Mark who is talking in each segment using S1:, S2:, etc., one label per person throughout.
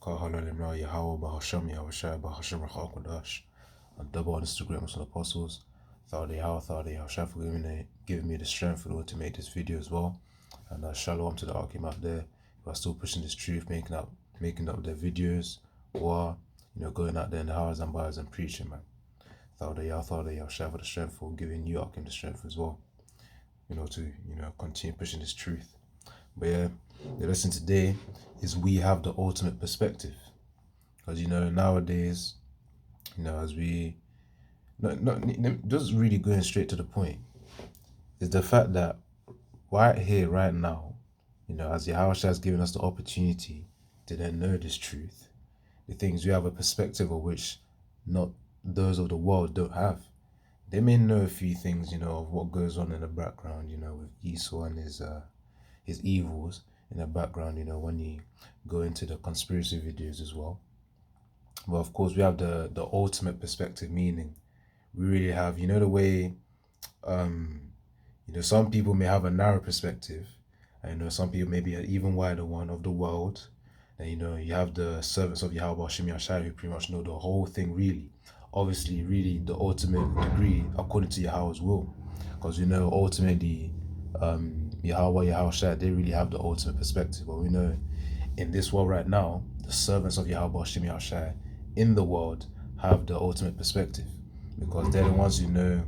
S1: Kahalalima Yahweh Bahasham Yahushai Bahasham Rachakodash. And double on Instagram with some apostles. Thought Yahushai for giving me the strength in order to make this video as well. And shalom to the Akim out there who are still pushing this truth, making up their videos, or going out there in the houses and bars and preaching, man. Thought Yahushai for the strength for giving you Akim the strength as well. To continue pushing this truth. But yeah, the lesson today is we have the ultimate perspective. Because nowadays, as we just really going straight to the point, is the fact that right here, right now, as Yahushua has given us the opportunity to then know this truth, the things we have a perspective of which not those of the world don't have. They may know a few things, of what goes on in the background, with Esau and his evils in the background, when you go into the conspiracy videos as well. But of course, we have the ultimate perspective, meaning we really have, the way, some people may have a narrow perspective, and some people may be an even wider one of the world. And you have the servants of Yahweh Hashem Yashai who pretty much know the whole thing really. Obviously, really the ultimate degree according to Yahweh's will. Because ultimately, Yahweh Yahushai, they really have the ultimate perspective. But we know in this world right now, the servants of Yahweh Hashem Yahushai in the world have the ultimate perspective. Because they're the ones who know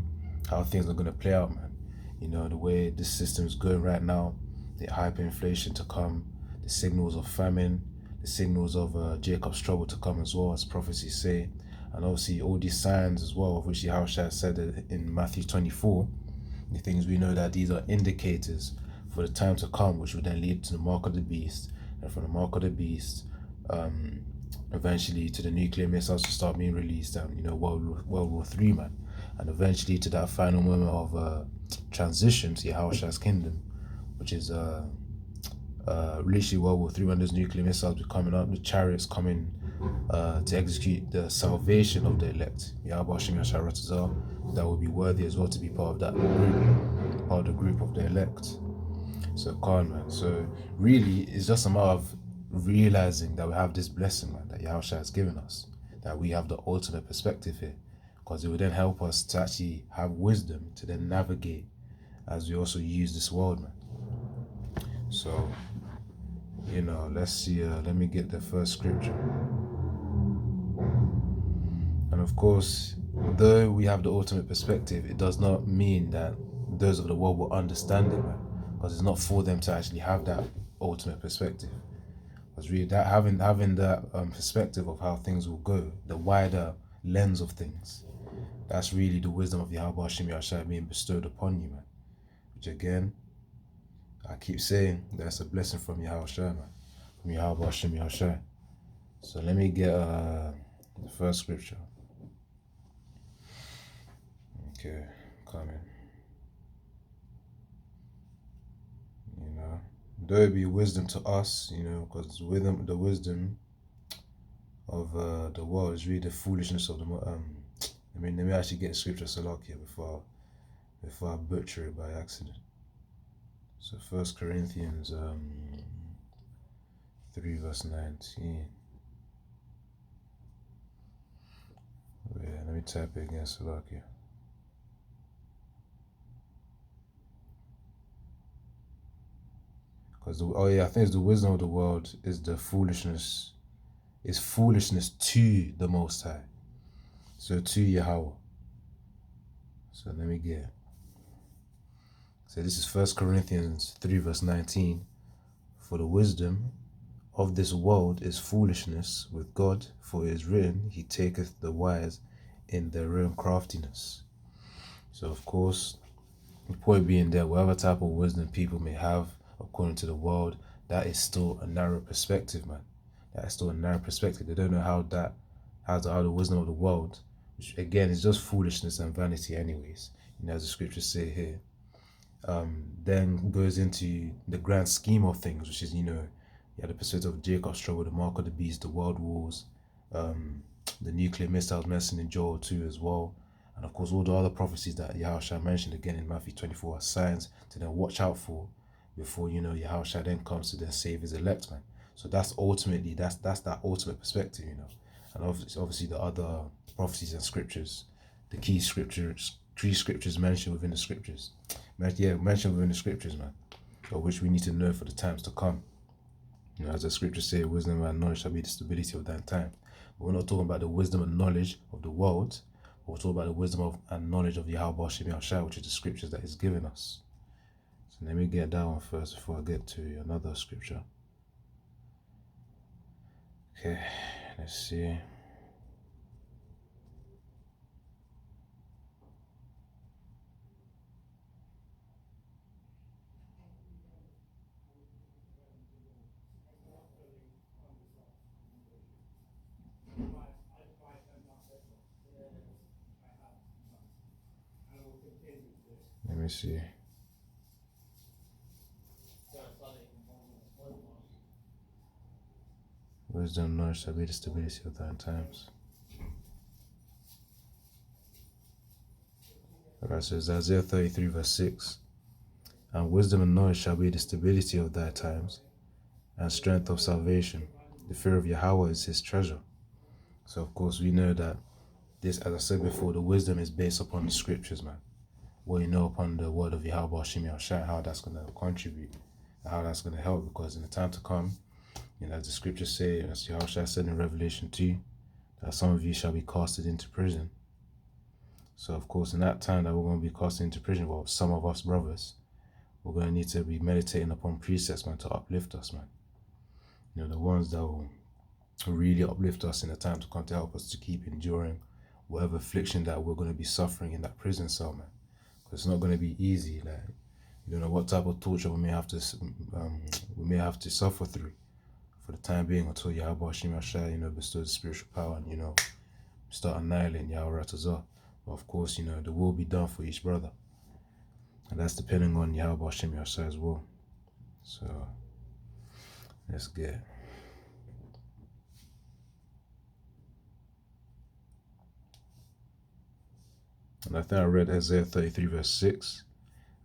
S1: how things are going to play out, man. The way this system is going right now, the hyperinflation to come, the signals of famine, the signals of Jacob's trouble to come as well, as prophecies say. And obviously all these signs as well, of which Yahushua said in Matthew 24, the things we know that these are indicators for the time to come, which will then lead to the mark of the beast, and from the mark of the beast, eventually to the nuclear missiles to start being released, and World War III, man, and eventually to that final moment of transition to Yahushua's kingdom, which is literally World War III, when those nuclear missiles be coming up, the chariots coming to execute the salvation of the elect, Yahweh Hashem Yashai Ratazah, that will be worthy as well to be part of that group, part of the group of the elect. So man. So really, it's just a matter of realizing that we have this blessing, man, that Yahushua has given us, that we have the ultimate perspective here, because it will then help us to actually have wisdom to then navigate as we also use this world, man. So, let's see, let me get the first scripture. And of course, though we have the ultimate perspective, it does not mean that those of the world will understand it, man, because it's not for them to actually have that ultimate perspective. Because really, that having that perspective of how things will go, the wider lens of things, that's really the wisdom of Yahweh Hashem Yashai being bestowed upon you, man. Which again, I keep saying that's a blessing from Yahushua, man, from Yahweh Hashem Yashai. So let me get the first scripture. Okay, coming. Though it be wisdom to us, because the wisdom of the world is really the foolishness of the. Let me actually get the scripture Salakia before I butcher it by accident. So 1 Corinthians 3 verse 19. Yeah, let me type it again, Salakia. Because I think it's the wisdom of the world is foolishness to the Most High. So to Yahweh. So let me get it. So this is 1 Corinthians 3 verse 19. For the wisdom of this world is foolishness with God, for it is written, He taketh the wise in their own craftiness. So of course, the point being that whatever type of wisdom people may have according to the world, that is still a narrow perspective, man. That is still a narrow perspective. They don't know how the wisdom of the world, which again is just foolishness and vanity anyways, as the scriptures say here, then goes into the grand scheme of things, which is, the perspective of Jacob's trouble, the mark of the beast, the world wars, the nuclear missiles mentioned in Joel 2 as well, and of course all the other prophecies that Yahushua mentioned again in Matthew 24 are signs to then watch out for before, Yahushua then comes to then save his elect, man. So that's ultimately that's that ultimate perspective, you know. And obviously the other prophecies and scriptures, the key scriptures mentioned within the scriptures, mentioned within the scriptures, man, of which we need to know for the times to come. You know, as the scriptures say, wisdom and knowledge shall be the stability of that time. But we're not talking about the wisdom and knowledge of the world. But we're talking about the wisdom of and knowledge of Yahweh Shem Yahshua, which is the scriptures that He's given us. So let me get that one first before I get to another scripture. Okay, let's see. Let me see. Wisdom and knowledge shall be the stability of thine times. Alright, so it's Isaiah 33 verse 6. And wisdom and knowledge shall be the stability of thy times, and strength of salvation. The fear of Yahweh is his treasure. So of course we know that this, as I said before, the wisdom is based upon the scriptures, man. What you know upon the word of Yahweh Shem Yahshua, how that's going to contribute, how that's going to help, because in the time to come, you know, as the scriptures say, as Yahshua said in Revelation 2, that some of you shall be casted into prison. So of course in that time that we're going to be casted into prison, well, some of us brothers, we're going to need to be meditating upon precepts, man, to uplift us, man. You know, the ones that will really uplift us in the time to come, to help us to keep enduring whatever affliction that we're going to be suffering in that prison cell, man. Because it's not going to be easy. Like, you don't know what type of torture we may have to suffer through for the time being, until Yahweh Shem Yahshua, you know, bestows spiritual power and, you know, start annihilating Yahweh Ratazah. But of course, you know, the will be done for each brother. And that's depending on Yahweh Shem Yahshua as well. So let's get. And I think I read Isaiah 33 verse 6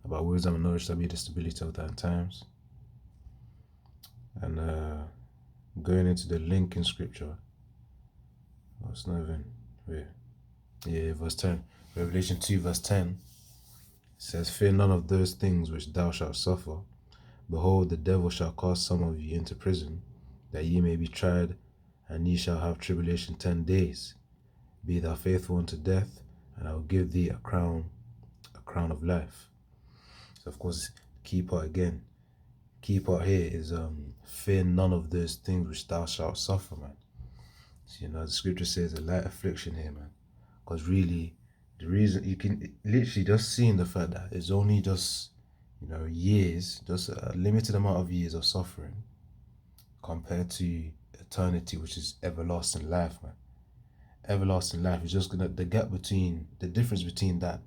S1: about wisdom and knowledge shall be the stability of thy times. And going into the link in scripture, it's not even, verse 10. Revelation 2 verse 10 says, fear none of those things which thou shalt suffer. Behold, the devil shall cast some of you into prison, that ye may be tried, and ye shall have tribulation 10 days. Be thou faithful unto death, and I will give thee a crown of life. So of course, key part here is fear none of those things which thou shalt suffer, man. So, you know, the scripture says a light affliction here, man. Because really, the reason you can literally just seeing the fact that it's only just, you know, years, just a limited amount of years of suffering compared to eternity, which is everlasting life, man. Everlasting life is just gonna, the difference between that,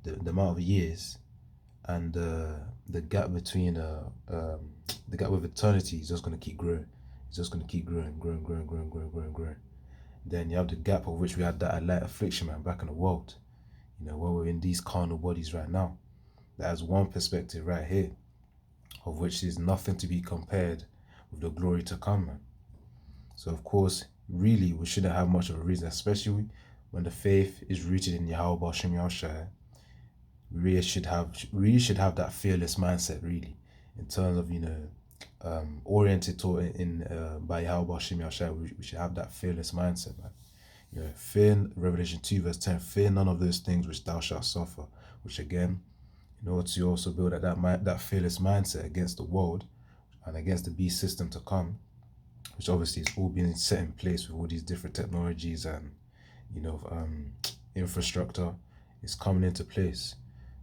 S1: the amount of years, and the gap between the gap with eternity is just gonna keep growing. It's just gonna keep growing. Then you have the gap of which we had that light affliction, man, back in the world. You know, where we're in these carnal bodies right now. That is one perspective right here, of which is nothing to be compared with the glory to come, man. So of course, really, we shouldn't have much of a reason, especially when the faith is rooted in Yahweh Shem Yahshua. We really should have that fearless mindset, really, in terms of, you know, oriented toward by Yahweh Shem Yahshua. We should have that fearless mindset, man. You know, fear, Revelation 2 verse 10, fear none of those things which thou shalt suffer. Which again, in order to also build that fearless mindset against the world and against the beast system to come, which obviously is all being set in place with all these different technologies and, you know, infrastructure is coming into place.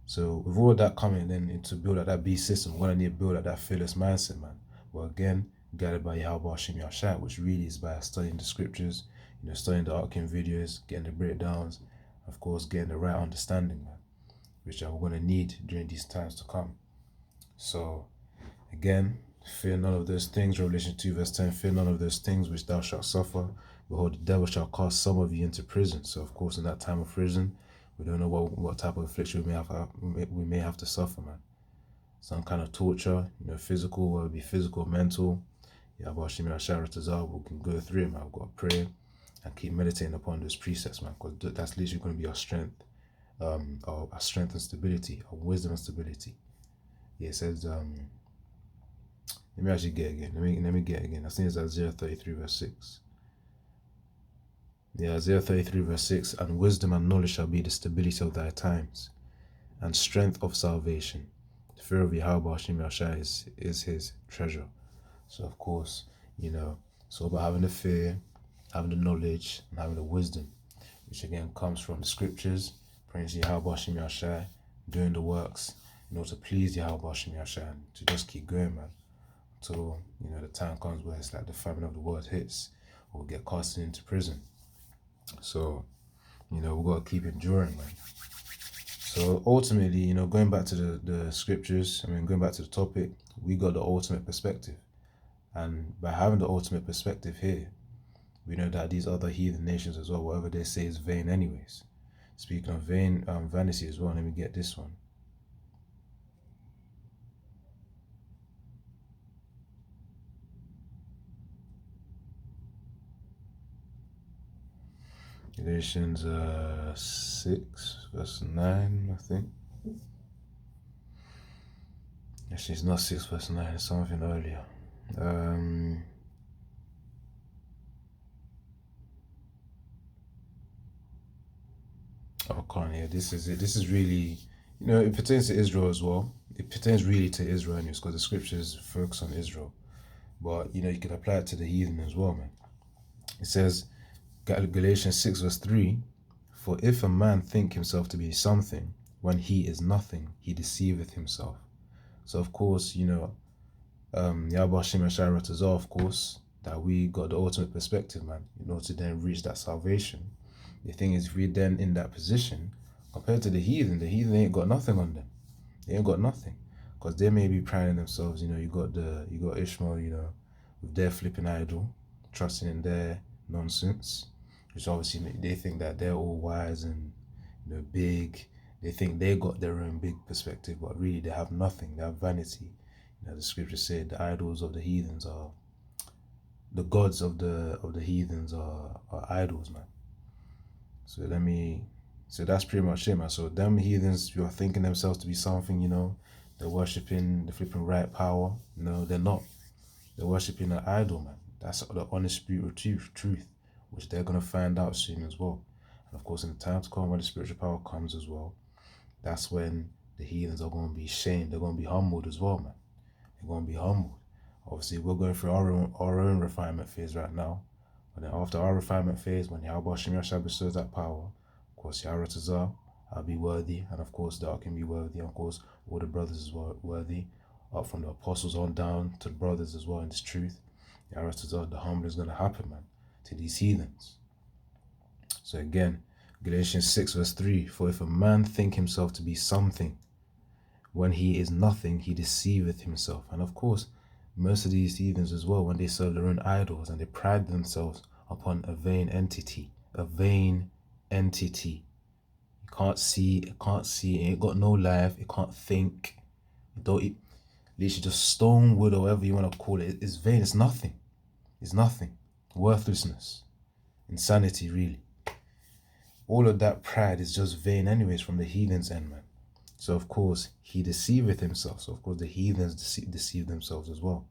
S1: So with all of that coming then to build up that beast system, we're gonna need to build up that fearless mindset, man. Well, again, guided by Yahweh Shem Yahshua, which really is by studying the scriptures, you know, studying the Arkin videos, getting the breakdowns, of course, getting the right understanding, man, which we're gonna need during these times to come. So again, fear none of those things, Revelation 2 verse 10, fear none of those things which thou shalt suffer. Behold, the devil shall cast some of you into prison. So of course, in that time of prison, we don't know what type of affliction we may have to suffer, man. Some kind of torture, you know, physical, whether it be physical, mental, Yahweh Hashem Yahshua, we can go through it, man. We've got to pray and keep meditating upon those precepts, man, because that's literally going to be our strength, our strength and stability, our wisdom and stability. Yeah, it says, let me actually get it again. Let me get it again. I think it's Isaiah 33 verse 6. Yeah, Isaiah 33 verse 6. And wisdom and knowledge shall be the stability of thy times, and strength of salvation. The fear of Yahweh Hashem Yahshua is his treasure. So of course, you know, it's all about having the fear, having the knowledge, and having the wisdom, which again comes from the scriptures, praying to Yahweh Hashem Yahshua, doing the works in order to please Yahweh Hashem Yahshua, and to just keep going, man, until, you know, the time comes where it's like the famine of the world hits, or get casted into prison. So, you know, we've got to keep enduring, man. So ultimately, you know, going back to the scriptures, going back to the topic, we got the ultimate perspective. And by having the ultimate perspective here, we know that these other heathen nations as well, whatever they say is vain anyways. Speaking of vain, vanity as well, let me get this one. Galatians 6 verse 9, I think. Actually, it's not 6 verse 9, it's something earlier. Oh, can't, yeah, this is it. This is really, you know, it pertains to Israel as well. It pertains really to Israel anyways, because the scriptures focus on Israel. But, you know, you can apply it to the heathen as well, man. It says, Galatians 6 verse 3, for if a man think himself to be something, when he is nothing, he deceiveth himself. So, of course, you know, Yahweh Hashem Yahshua, of course, that we got the ultimate perspective, man, in order to then reach that salvation. The thing is, if we're then in that position, compared to the heathen ain't got nothing on them. They ain't got nothing. Because they may be priding themselves, you know, you got Ishmael, you know, with their flipping idol, trusting in their nonsense, which obviously they think that they're all wise and, you know, big. They think they got their own big perspective, but really they have nothing. They have vanity. You know, the scripture said the idols of the heathens are, the gods of the heathens are idols, man. So that's pretty much it, man. So them heathens, you are thinking themselves to be something, you know, they're worshipping the flipping right power. No, they're not. They're worshipping an idol, man. That's the honest spiritual truth, which they're going to find out soon as well. And of course, in the time to come, when the spiritual power comes as well, that's when the heathens are going to be shamed. They're going to be humbled as well, man. They're going to be humbled. Obviously, we're going through our own refinement phase right now. But then after our refinement phase, when Yahweh Hashem Yahshua bestows that power, of course, Yahweh Tazar, I'll be worthy. And of course, Thou can be worthy. And of course, all the brothers as well worthy. Up from the apostles on down to the brothers as well in this truth. Yahweh Tazar, the humble is going to happen, man, to these heathens. So again, Galatians 6 verse 3, for if a man think himself to be something, when he is nothing, he deceiveth himself. And of course, most of these heathens as well, when they serve their own idols and they pride themselves upon a vain entity, it can't see, it ain't got no life, it can't think, literally just stone, wood, or whatever you want to call it. It's vain, it's nothing. Worthlessness, insanity, really. All of that pride is just vain anyways from the heathens' end, man. So of course, he deceiveth himself. So of course, the heathens deceive themselves as well.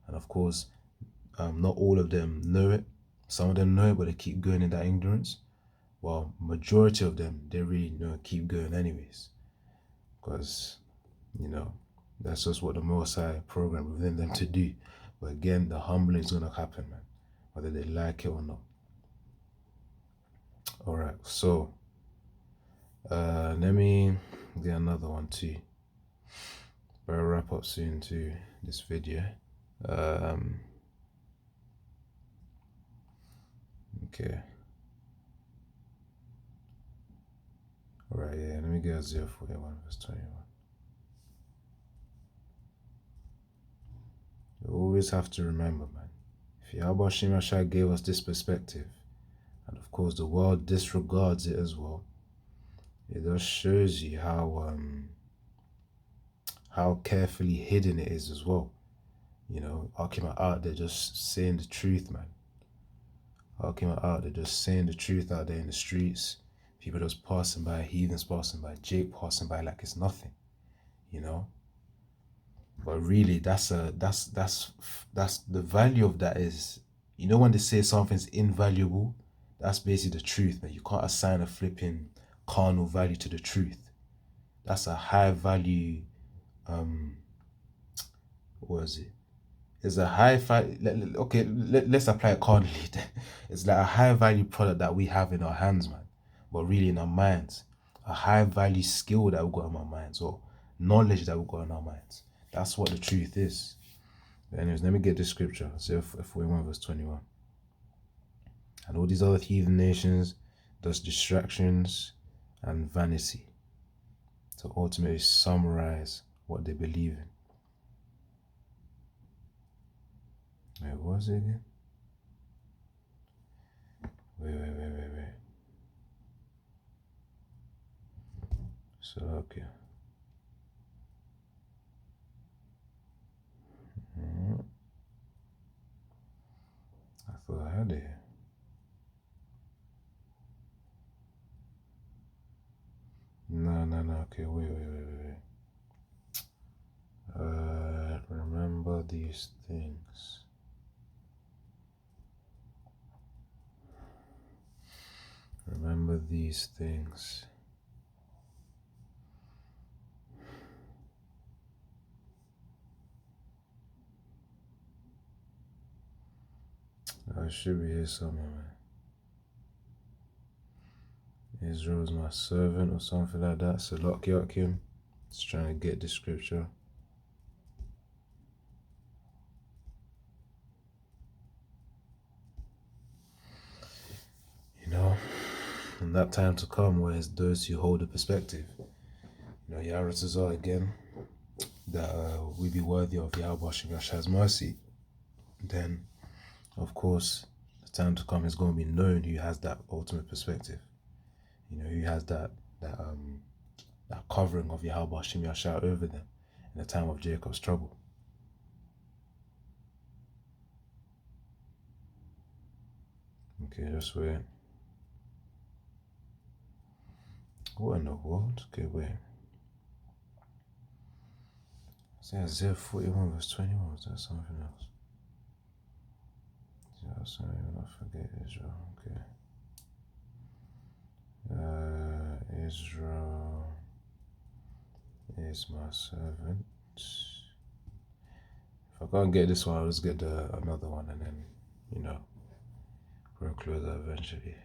S1: And of course, not all of them know it. Some of them know it, but they keep going in that ignorance. While majority of them, they really know, keep going anyways. Because, you know, that's just what the Most High programmed within them to do. But again, the humbling is going to happen, man, whether they like it or not. All right, so let me get another one too. Better wrap up soon to this video. Okay. All right, yeah, let me get Isaiah 41 verse 21. You always have to remember, man, if Yahweh Hashem Yahshua gave us this perspective, and of course the world disregards it as well, it just shows you how carefully hidden it is as well. You know, I came out there just saying the truth, man. I came out there just saying the truth out there in the streets. People just passing by, heathens passing by, Jake passing by like it's nothing, you know. But really, that's the value of that is, you know, when they say something's invaluable, that's basically the truth, man. You can't assign a flipping carnal value to the truth. That's a high value. What is it? It's a high value. Okay, let's apply it carnally. It's like a high value product that we have in our hands, man. But really in our minds, a high value skill that we got in our minds, or knowledge that we got in our minds. That's what the truth is. But anyways, let me get this scripture. Isaiah 41 verse 21. And all these other heathen nations does distractions and vanity to ultimately summarize what they believe in. Wait, what was it again? Wait. So, okay. I thought I had it. No. Okay, wait. Remember these things. Remember these things. I should be here somewhere, man. Israel is my servant or something like that. Salak Yakim. Just trying to get the scripture. You know, and that time to come where it's those who hold the perspective. You know, Yaratazar again, that we be worthy of Yahweh Shem Yasha's mercy. Then, of course, the time to come is going to be known who has that ultimate perspective. You know, who has that covering of Yahweh Shem Yasha over them in the time of Jacob's trouble. Okay, just wait. What in the world? Okay, wait. Isaiah 41 verse 21, was that something else? Yeah, sorry, I forget Israel. Okay. Israel is my servant. If I can't get this one, I'll just get another one, and then, you know, we'll close that eventually.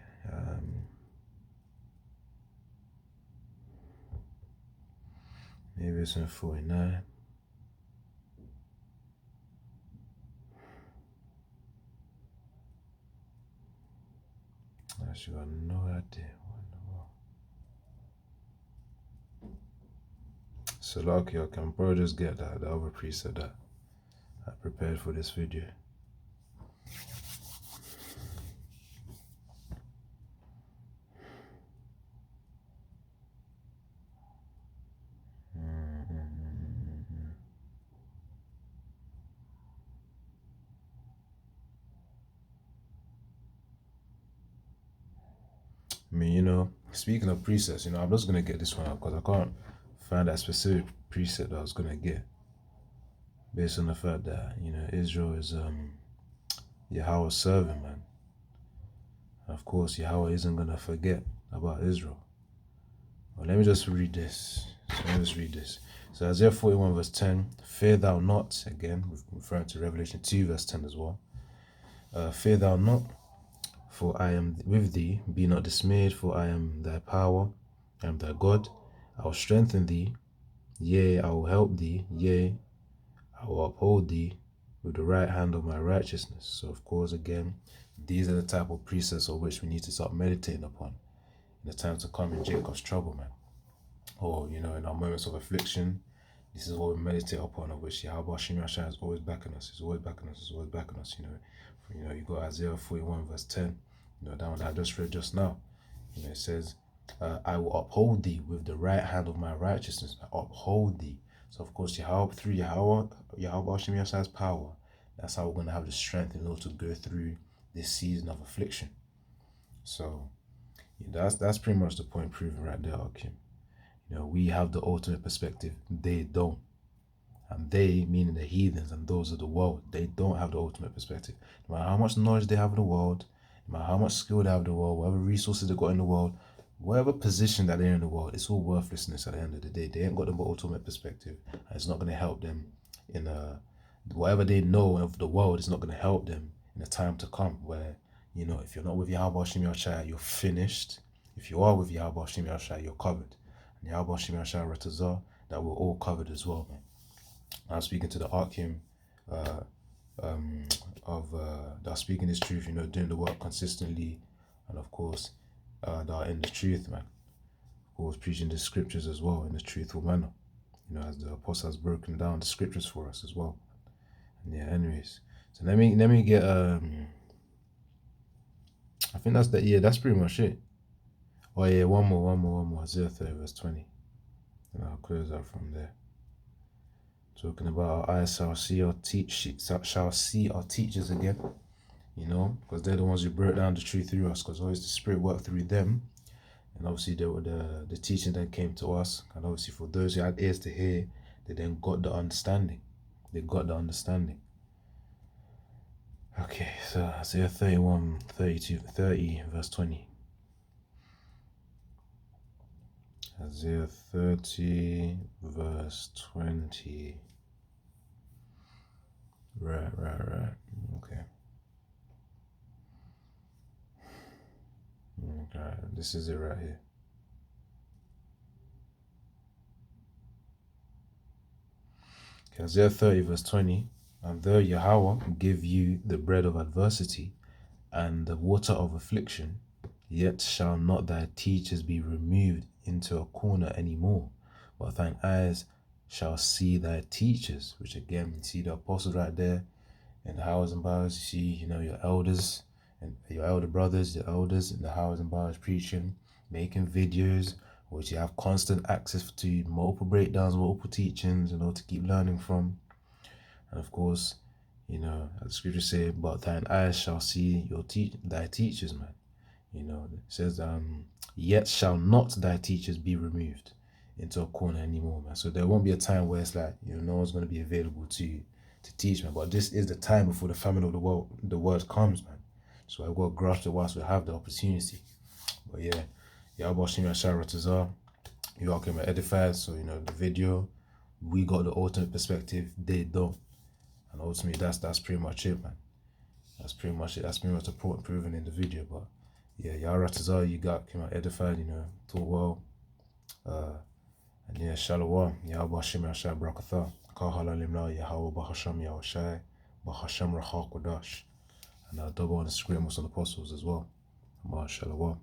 S1: Maybe it's in 49. I actually got no idea. So lucky I can probably just get the other preset that I prepared for this video. I mean, you know, speaking of presets, you know, I'm just gonna get this one out because I can't find that specific preset that I was gonna get, based on the fact that, you know, Israel is Yahweh's servant, man. And of course, Yahweh isn't gonna forget about Israel. Well, let me just read this. So Isaiah 41 verse 10, fear thou not, again, referring to Revelation 2 verse 10 as well. Fear thou not, for I am with thee. Be not dismayed, for I am thy power. I am thy God. I will strengthen thee. Yea, I will help thee. Yea, I will uphold thee with the right hand of my righteousness. So, of course, again, these are the type of precepts of which we need to start meditating upon in the time to come in Jacob's trouble, man. Or, you know, in our moments of affliction, this is what we meditate upon, of which Yahweh Shem Yashai is always backing us. He's always backing us. He's always backing us, you know. You got Isaiah 41 verse 10, you know, that one that I just read just now. You know, it says, I will uphold thee with the right hand of my righteousness. I uphold thee. So of course, through Yahweh Hashem Yahshua's power, that's how we're gonna have the strength in order to go through this season of affliction. So that's pretty much the point proven right there, Akim. We have the ultimate perspective. They don't. And they, meaning the heathens and those of the world, they don't have the ultimate perspective. No matter how much knowledge they have in the world, no matter how much skill they have in the world, whatever resources they got in the world, whatever position that they're in the world, it's all worthlessness at the end of the day. They ain't got the ultimate perspective, and it's not going to help them in whatever they know of the world. It's not going to help them in a time to come where, if you're not with Yahweh Hashem Yahshua, you're finished. If you are with Yahweh Hashem Yahshua, you're covered. And Yahweh Hashem Yahshua Ratazah, that we're all covered as well, man. I'm speaking to the Akim that speaking this truth, doing the work consistently, and of course, that are in the truth, man. Of course, preaching the scriptures as well in a truthful manner, as the apostle has broken down the scriptures for us as well. And yeah, anyways, so let me get I think that's pretty much it. Oh yeah, one more. Isaiah 30 verse 20, and I'll close out from there. Talking about our eyes shall see our teachers again, because they're the ones who broke down the truth through us, because always the Spirit worked through them, and obviously the teaching then came to us, and obviously for those who had ears to hear, they then got the understanding. Okay, so Isaiah 30 verse 20. Isaiah 30 verse 20. Right. Okay. This is it right here. Okay, Isaiah 30 verse 20. And though Yahweh give you the bread of adversity and the water of affliction, yet shall not thy teachers be removed into a corner any more, but thine eyes shall see thy teachers. Which again, you see the apostles right there in the houses and bars. You see, your elders and your elder brothers, your elders in the houses and bars preaching, making videos, which you have constant access to multiple breakdowns, multiple teachings, to keep learning from. And of course, as the scriptures say, but thine eyes shall see thy teachers, man. It says, yet shall not thy teachers be removed into a corner anymore, man. So there won't be a time where it's like, no one's going to be available to teach, man. But this is the time before the famine of the word comes, man. So I've got to grasp it whilst we have the opportunity. But yeah, Yahweh Hashem Yahshua Ratazah, you all came edified. So, the video, we got the ultimate perspective, they don't. And ultimately, that's pretty much it, man. That's pretty much it. That's pretty much the point proven in the video. But yeah, Yahweh Ratazah, you came out edified, taught well. And yeah, Shalom, Yahweh Hashem Yahshua Barakatah, Kahala Limla, Yahweh Bahasham Yahushai, Bahasham Racha Kodash. And double on the script most of the apostles as well. Shalom.